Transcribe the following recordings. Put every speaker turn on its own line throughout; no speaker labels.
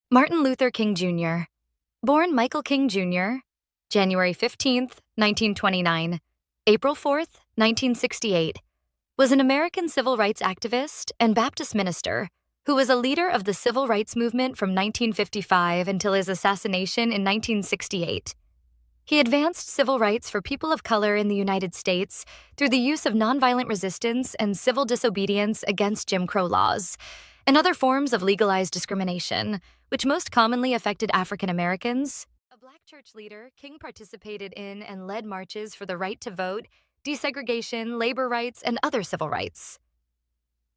Martin Luther King Jr., born Michael King Jr., January 15th, 1929, April 4th, 1968, was an American civil rights activist and Baptist minister who was a leader of the civil rights movement from 1955 until his assassination in 1968. He advanced civil rights for people of color in the United States through the use of nonviolent resistance and civil disobedience against Jim Crow laws and other forms of legalized discrimination, which most commonly affected African Americans. A black church leader, King participated in and led marches for the right to vote, desegregation, labor rights, and other civil rights.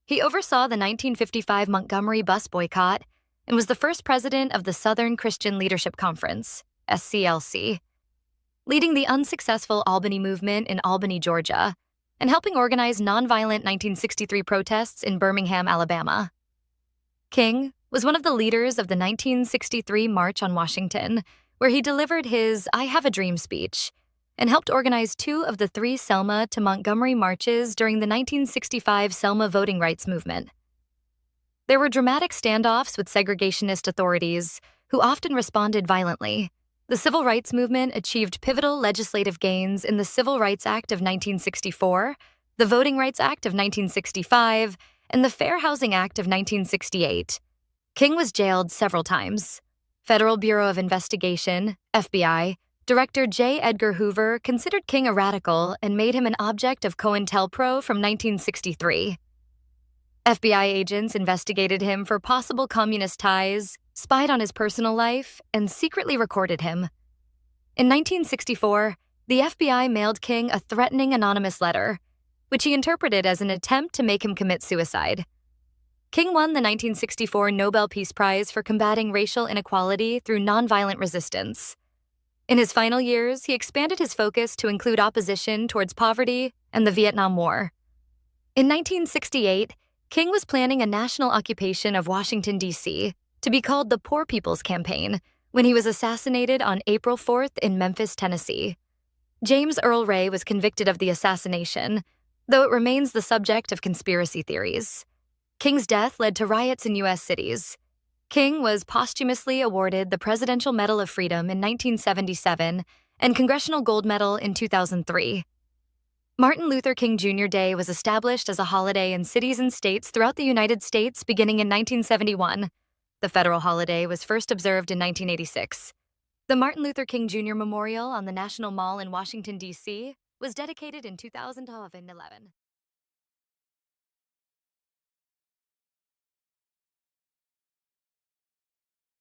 He oversaw the 1955 Montgomery bus boycott and was the first president of the Southern Christian Leadership Conference, SCLC, leading the unsuccessful Albany movement in Albany, Georgia, and helping organize nonviolent 1963 protests in Birmingham, Alabama. King was one of the leaders of the 1963 March on Washington, where he delivered his I Have a Dream speech, and helped organize 2 of the 3 Selma to Montgomery marches during the 1965 Selma voting rights movement. There were dramatic standoffs with segregationist authorities, who often responded violently. The civil rights movement achieved pivotal legislative gains in the Civil Rights Act of 1964, the Voting Rights Act of 1965, and the Fair Housing Act of 1968. King was jailed several times. Federal Bureau of Investigation, FBI, Director J. Edgar Hoover considered King a radical and made him an object of COINTELPRO from 1963. FBI agents investigated him for possible communist ties, spied on his personal life, and secretly recorded him. In 1964, the FBI mailed King a threatening anonymous letter, which he interpreted as an attempt to make him commit suicide. King won the 1964 Nobel Peace Prize for combating racial inequality through nonviolent resistance. In his final years, he expanded his focus to include opposition towards poverty and the Vietnam War. In 1968, King was planning a national occupation of Washington, D.C., to be called the Poor People's Campaign, when he was assassinated on April 4th in Memphis, Tennessee. James Earl Ray was convicted of the assassination, though it remains the subject of conspiracy theories. King's death led to riots in U.S. cities. King was posthumously awarded the Presidential Medal of Freedom in 1977 and Congressional Gold Medal in 2003. Martin Luther King Jr. Day was established as a holiday in cities and states throughout the United States beginning in 1971. The federal holiday was first observed in 1986. The Martin Luther King Jr. Memorial on the National Mall in Washington, D.C., was dedicated in 2011.